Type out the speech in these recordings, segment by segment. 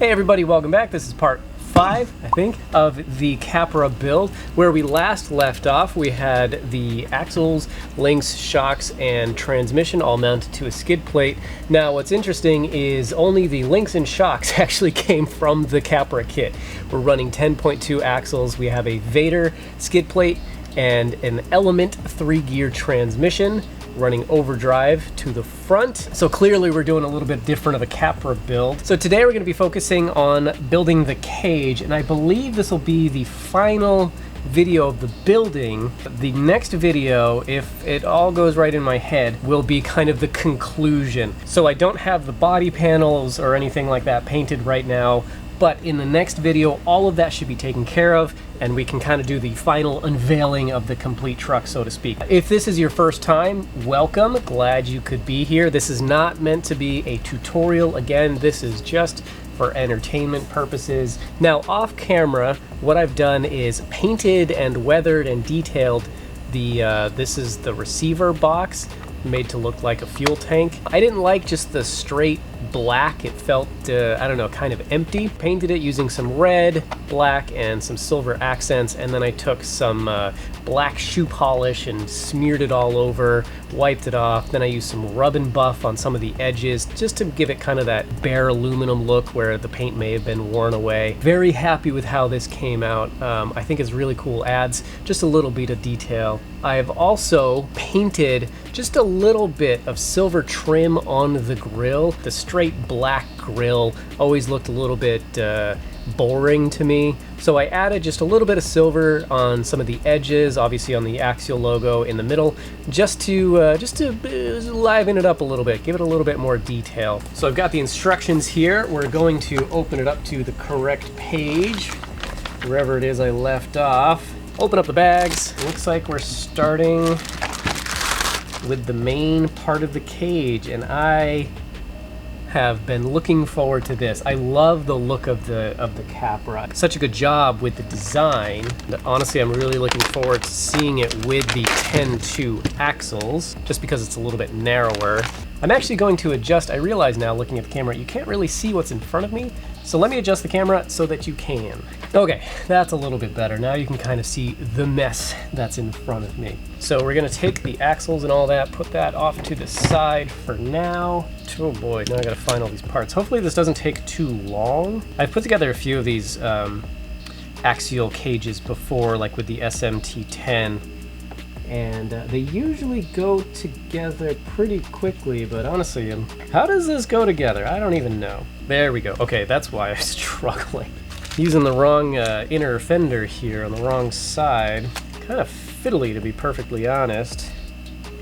Hey everybody, welcome back. This is part 5, I think, of the SCapra build. Where we last left off, we had the axles, links, shocks, and transmission all mounted to a skid plate. Now what's interesting is only the links and shocks actually came from the SCapra kit. We're running 10.2 axles, we have a Vader skid plate, and an Element 3-gear transmission running overdrive to the front. So clearly we're doing a little bit different of a SCapra build. So today we're going to be focusing on building the cage, and I believe this will be the final video of the building. The next video, if it all goes right in my head, will be kind of the conclusion. So I don't have the body panels or anything like that painted right now, but in the next video all of that should be taken care of, and we can kind of do the final unveiling of the complete truck, so to speak. If this is your first time, welcome. Glad you could be here. This is not meant to be a tutorial. Again, this is just for entertainment purposes. Now, off camera, what I've done is painted and weathered and detailed the, this is the receiver box, made to look like a fuel tank. I didn't like just the straight black. It felt, I don't know, kind of empty. Painted it using some red, black, and some silver accents, and then I took some black shoe polish and smeared it all over, wiped it off. Then I used some rub and buff on some of the edges just to give it kind of that bare aluminum look where the paint may have been worn away. Very happy with how this came out. I think it's really cool. Adds just a little bit of detail. I've also painted just a little bit of silver trim on the grill. The straight black grill always looked a little bit boring to me, so I added just a little bit of silver on some of the edges, obviously on the Axial logo in the middle, just to liven it up a little bit, give it a little bit more detail. So I've got the instructions here. We're going to open it up to the correct page, wherever it is I left off. Open up the bags. It looks like we're starting with the main part of the cage, and I have been looking forward to this. I love the look of the SCapra. Such a good job with the design. Honestly, I'm really looking forward to seeing it with the 10.2 axles, just because it's a little bit narrower. I'm actually going to adjust. I realize now, looking at the camera, you can't really see what's in front of me, so let me adjust the camera so that you can. Okay, that's a little bit better. Now you can kind of see the mess that's in front of me. So we're gonna take the axles and all that, put that off to the side for now. Oh boy, now I gotta find all these parts. Hopefully this doesn't take too long. I've put together a few of these axial cages before, like with the SMT10, and they usually go together pretty quickly, but honestly, how does this go together? I don't even know. There we go. Okay, that's why I'm struggling. Using the wrong inner fender here on the wrong side. Kind of fiddly, to be perfectly honest.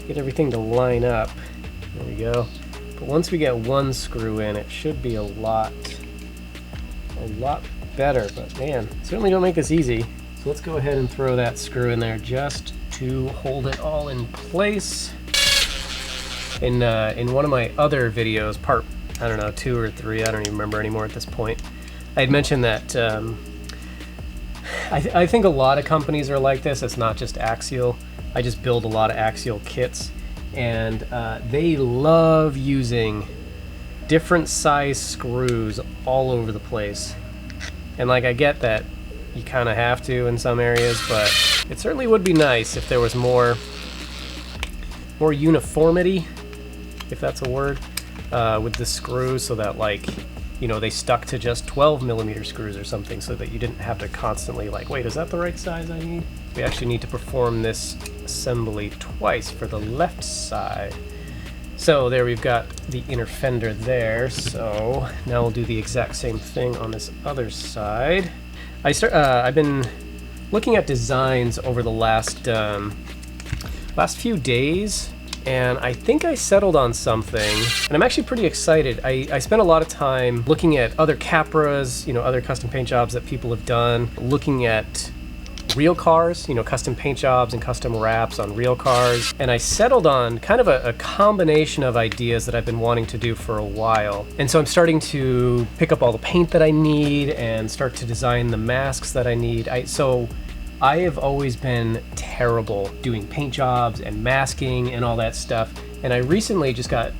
Get everything to line up. There we go. But once we get one screw in, it should be a lot better. But man, certainly don't make this easy. So let's go ahead and throw that screw in there just to hold it all in place. In one of my other videos, part, I don't know, 2 or 3, I don't even remember anymore at this point, I had mentioned that I think a lot of companies are like this. It's not just Axial. I just build a lot of Axial kits, and they love using different size screws all over the place. And like, I get that you kind of have to in some areas, but it certainly would be nice if there was more uniformity, if that's a word, with the screws, so that, like, you know, they stuck to just 12mm screws or something, so that you didn't have to constantly, like, wait, is that the right size I need? We actually need to perform this assembly twice for the left side. So there we've got the inner fender there, so now we'll do the exact same thing on this other side. I've been looking at designs over the last few days, and I think I settled on something, and I'm actually pretty excited. I spent a lot of time looking at other SCapras, you know, other custom paint jobs that people have done, looking at real cars, you know, custom paint jobs and custom wraps on real cars, and I settled on kind of a combination of ideas that I've been wanting to do for a while. And so I'm starting to pick up all the paint that I need and start to design the masks that I need. So I have always been terrible doing paint jobs and masking and all that stuff, and I recently just got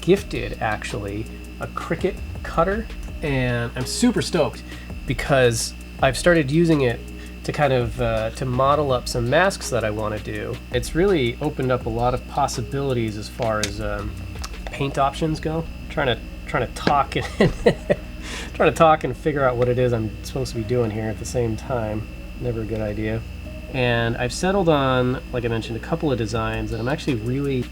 gifted, actually, a Cricut cutter and I'm super stoked because I've started using it to kind of to model up some masks that I want to do. It's really opened up a lot of possibilities as far as paint options go. Trying to talk and trying to talk and figure out what it is I'm supposed to be doing here at the same time. Never a good idea. And I've settled on, like I mentioned, a couple of designs that I'm actually really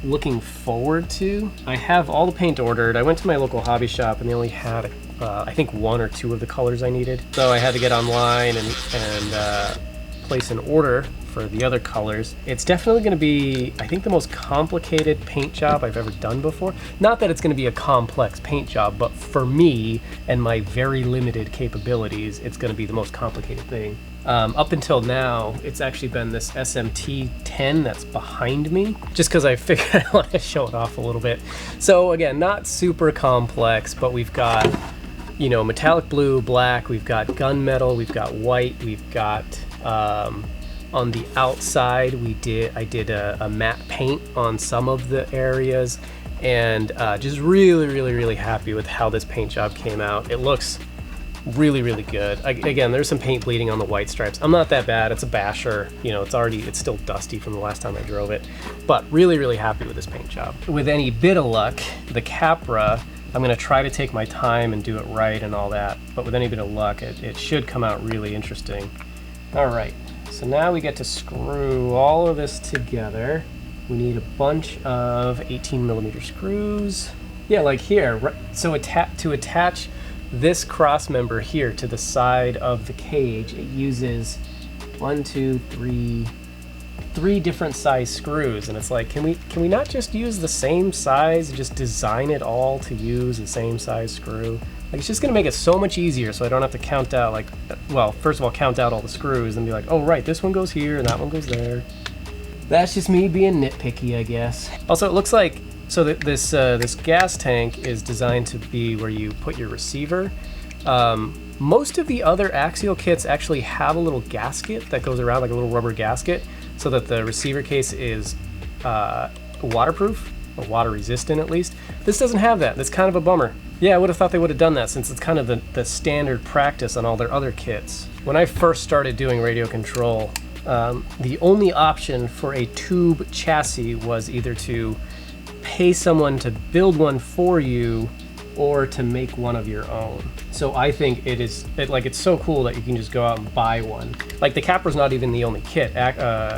looking forward to. I have all the paint ordered. I went to my local hobby shop and they only had I think 1 or 2 of the colors I needed. So I had to get online and place an order for the other colors. It's definitely going to be, I think, the most complicated paint job I've ever done before. Not that it's going to be a complex paint job, but for me and my very limited capabilities, it's going to be the most complicated thing. Up until now, it's actually been this SMT 10 that's behind me, just because I figured I want to show it off a little bit. So again, not super complex, but we've got, you know, metallic blue, black, we've got gunmetal, we've got white, we've got on the outside I did a matte paint on some of the areas, and just really happy with how this paint job came out. It looks really good. Again, there's some paint bleeding on the white stripes. I'm not that bad. It's a basher, you know, it's still dusty from the last time I drove it, but really happy with this paint job. With any bit of luck, the Capra, I'm going to try to take my time and do it right and all that, but with any bit of luck, it should come out really interesting. All right, so now we get to screw all of this together. We need a bunch of 18mm screws. Yeah, like here. Right? So to attach this cross member here to the side of the cage, it uses 1, 2, 3 different size screws, and it's like, can we not just use the same size, just design it all to use the same size screw? Like, it's just gonna make it so much easier, so I don't have to count out, like, well, first of all, count out all the screws and be like, oh right, this one goes here and that one goes there. That's just me being nitpicky, I guess. Also, it looks like, so that this gas tank is designed to be where you put your receiver. Most of the other Axial kits actually have a little gasket that goes around, like a little rubber gasket, so that the receiver case is waterproof, or water resistant at least. This doesn't have that. That's kind of a bummer. Yeah, I would have thought they would have done that, since it's kind of the standard practice on all their other kits. When I first started doing radio control, the only option for a tube chassis was either to pay someone to build one for you or to make one of your own. So I think it's so cool that you can just go out and buy one. Like, the Capra's not even the only kit.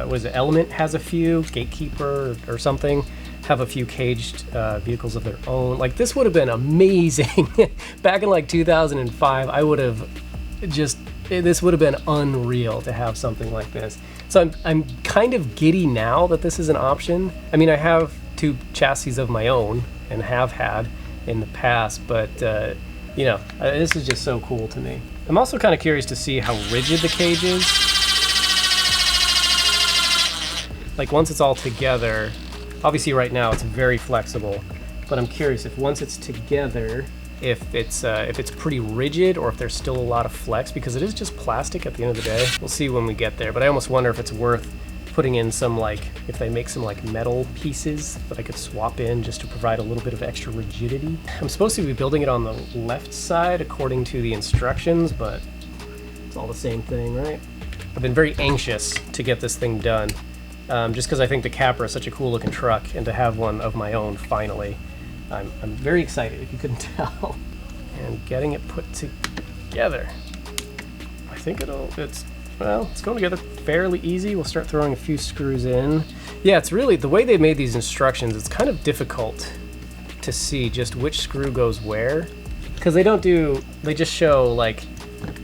Was it Element has a few, Gatekeeper or something have a few caged vehicles of their own. Like, this would have been amazing. Back in like 2005, I would have just, this would have been unreal to have something like this. So I'm kind of giddy now that this is an option. I mean, I have 2 chassis of my own and have had in the past, but you know, this is just so cool to me. I'm also kind of curious to see how rigid the cage is. Like, once it's all together, obviously right now it's very flexible, but I'm curious if once it's together, if it's pretty rigid or if there's still a lot of flex, because it is just plastic at the end of the day. We'll see when we get there, but I almost wonder if it's worth putting in some, like, if they make some like metal pieces that I could swap in just to provide a little bit of extra rigidity. I'm supposed to be building it on the left side according to the instructions, but it's all the same thing, right? I've been very anxious to get this thing done, just because I think the Capra is such a cool looking truck, and to have one of my own finally, I'm very excited, if you couldn't tell. And getting it put together, I think it's going together fairly easy. We'll start throwing a few screws in. Yeah, it's really, the way they made these instructions, it's kind of difficult to see just which screw goes where, because they just show like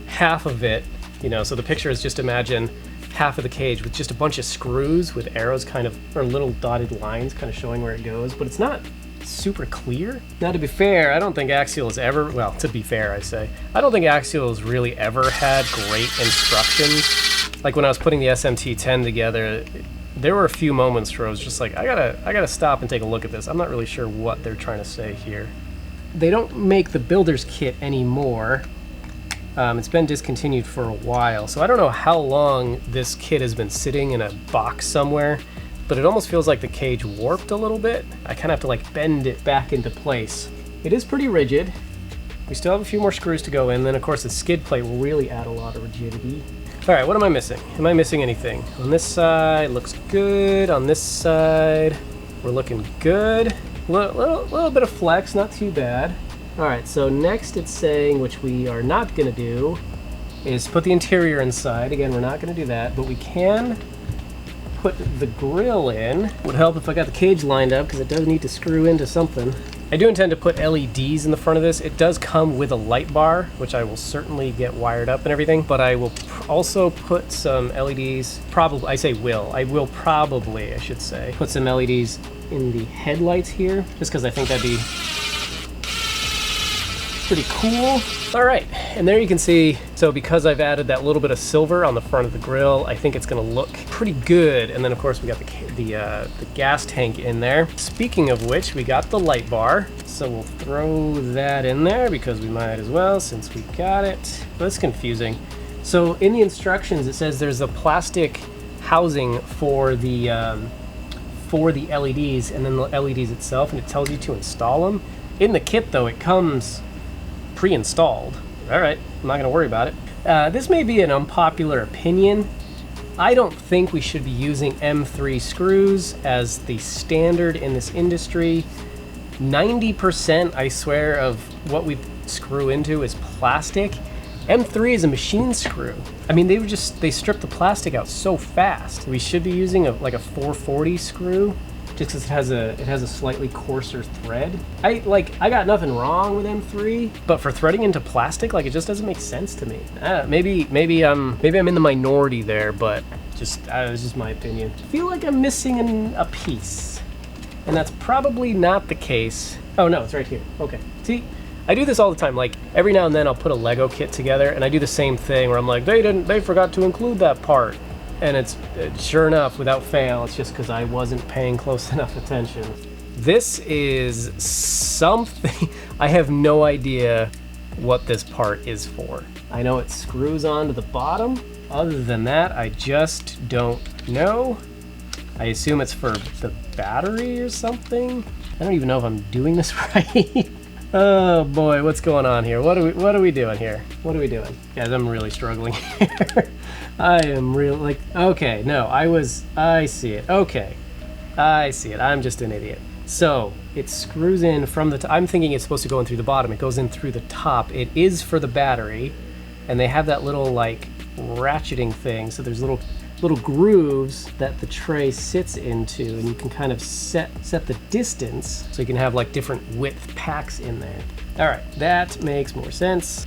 half of it, you know, so the picture is just imagine half of the cage with just a bunch of screws with arrows kind of, or little dotted lines kind of showing where it goes, but it's not super clear. Now, to be fair, I don't think Axial has ever, well, to be fair, I say, I don't think Axial has really ever had great instructions. Like, when I was putting the SMT-10 together, there were a few moments where I was just like, I gotta stop and take a look at this. I'm not really sure what they're trying to say here. They don't make the builder's kit anymore. It's been discontinued for a while, so I don't know how long this kit has been sitting in a box somewhere, but it almost feels like the cage warped a little bit. I kind of have to like bend it back into place. It is pretty rigid. We still have a few more screws to go in. Then of course the skid plate will really add a lot of rigidity. All right, what am I missing? Am I missing anything? On this side, looks good. On this side, we're looking good. Little bit of flex, not too bad. All right, so next it's saying, which we are not gonna do, is put the interior inside. Again, we're not gonna do that, but we can put the grill in. Would help if I got the cage lined up because it does need to screw into something. I do intend to put LEDs in the front of this. It does come with a light bar, which I will certainly get wired up and everything, but I will also put some LEDs, probably, I will probably, I should say, put some LEDs in the headlights here, just because I think that'd be pretty cool. All right, and there you can see, so because I've added that little bit of silver on the front of the grill, I think it's gonna look pretty good. And then of course we got the gas tank in there. Speaking of which, we got the light bar. So we'll throw that in there because we might as well since we got it. That's confusing. So in the instructions, it says there's a plastic housing for the LEDs and then the LEDs itself, and it tells you to install them. In the kit though, it comes pre-installed. All right, I'm not gonna worry about it. This may be an unpopular opinion. I don't think we should be using M3 screws as the standard in this industry. 90%, I swear, of what we screw into is plastic. M3 is a machine screw. I mean, they stripped the plastic out so fast. We should be using like a 440 screw, just because it has a slightly coarser thread. I got nothing wrong with M3, but for threading into plastic, like, it just doesn't make sense to me. Maybe I'm in the minority there, but it's just my opinion. I feel like I'm missing a piece, and that's probably not the case. Oh no, it's right here. Okay, see, I do this all the time. Like, every now and then I'll put a Lego kit together, and I do the same thing where I'm like, they forgot to include that part. And it's sure enough, without fail, it's just because I wasn't paying close enough attention. This is something, I have no idea what this part is for. I know it screws onto the bottom. Other than that, I just don't know. I assume it's for the battery or something. I don't even know if I'm doing this right. Oh boy, what's going on here? What are we doing here? What are we doing? Guys, I'm really struggling here. I am really, like, okay, no, I see it. Okay, I see it. I'm just an idiot. So it screws in from the top. I'm thinking it's supposed to go in through the bottom. It goes in through the top. It is for the battery, and they have that little, like, ratcheting thing. So there's little grooves that the tray sits into, and you can kind of set the distance so you can have like different width packs in there. All right, that makes more sense.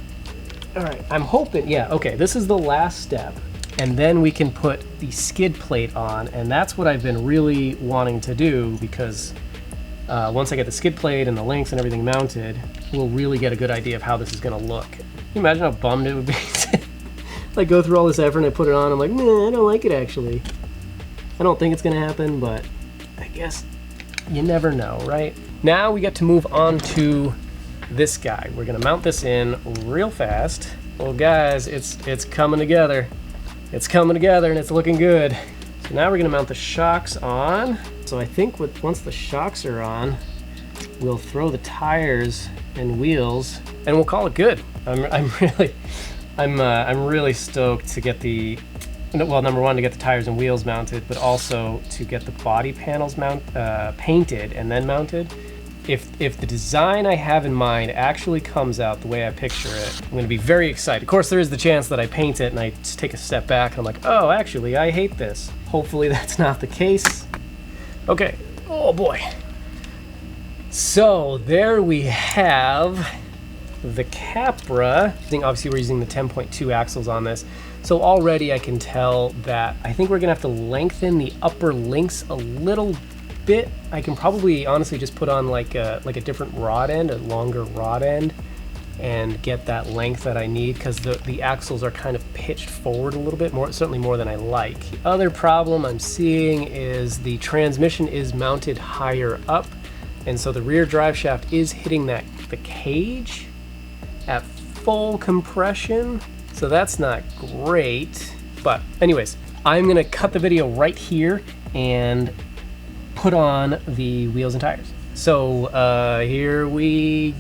All right, I'm hoping, yeah, okay, this is the last step, and then we can put the skid plate on, and that's what I've been really wanting to do, because once I get the skid plate and the links and everything mounted, we'll really get a good idea of how this is gonna look. Can you imagine how bummed it would be? Like, go through all this effort and I put it on, I'm like, nah, I don't like it actually. I don't think it's gonna happen, but I guess you never know, right? Now we get to move on to this guy. We're gonna mount this in real fast. Well guys, it's coming together. It's coming together and it's looking good. So now we're gonna mount the shocks on. So I think once the shocks are on, we'll throw the tires and wheels and we'll call it good. I'm really stoked to get well, number one, to get the tires and wheels mounted, but also to get the body panels painted and then mounted. If the design I have in mind actually comes out the way I picture it, I'm going to be very excited. Of course, there is the chance that I paint it and I just take a step back and I'm like, oh, actually, I hate this. Hopefully that's not the case. Okay, oh boy. So there we have the Capra. Obviously we're using the 10.2 axles on this. So already I can tell that I think we're gonna have to lengthen the upper links a little bit. I can probably honestly just put on like a different rod end, a longer rod end, and get that length that I need, because the axles are kind of pitched forward a little bit more, certainly more than I like. The other problem I'm seeing is the transmission is mounted higher up, and so the rear drive shaft is hitting the cage at full compression, so that's not great. But anyways, I'm gonna cut the video right here and put on the wheels and tires. So here we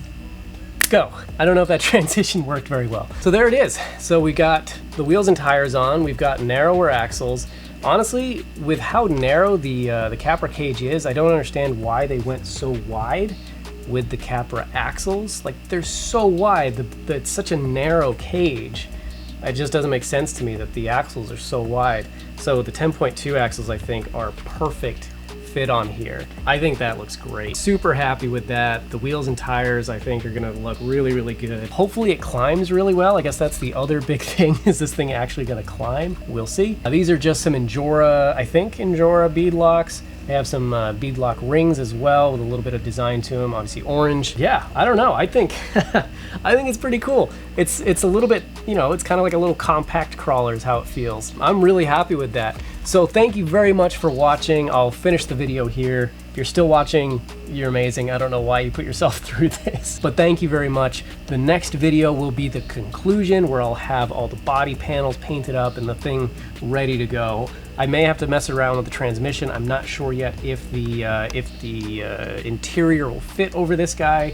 go. I don't know if that transition worked very well. So there it is. So we got the wheels and tires on, we've got narrower axles. Honestly, with how narrow the Capra cage is, I don't understand why they went so wide with the Capra axles. Like, they're so wide, it's such a narrow cage. It just doesn't make sense to me that the axles are so wide. So the 10.2 axles, I think, are perfect fit on here. I think that looks great. Super happy with that. The wheels and tires, I think, are gonna look really, really good. Hopefully it climbs really well. I guess that's the other big thing. Is this thing actually gonna climb? We'll see. These are just some Injora, I think, Injora bead locks. They have some beadlock rings as well with a little bit of design to them, obviously orange. Yeah, I don't know. I think I think it's pretty cool. It's a little bit, you know, it's kind of like a little compact crawler is how it feels. I'm really happy with that. So thank you very much for watching. I'll finish the video here. If you're still watching, you're amazing. I don't know why you put yourself through this, but thank you very much. The next video will be the conclusion, where I'll have all the body panels painted up and the thing ready to go. I may have to mess around with the transmission. I'm not sure yet if the interior will fit over this guy,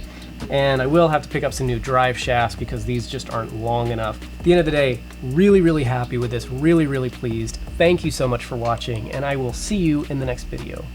and I will have to pick up some new drive shafts because these just aren't long enough. At the end of the day, really, really happy with this, really, really pleased. Thank you so much for watching, and I will see you in the next video.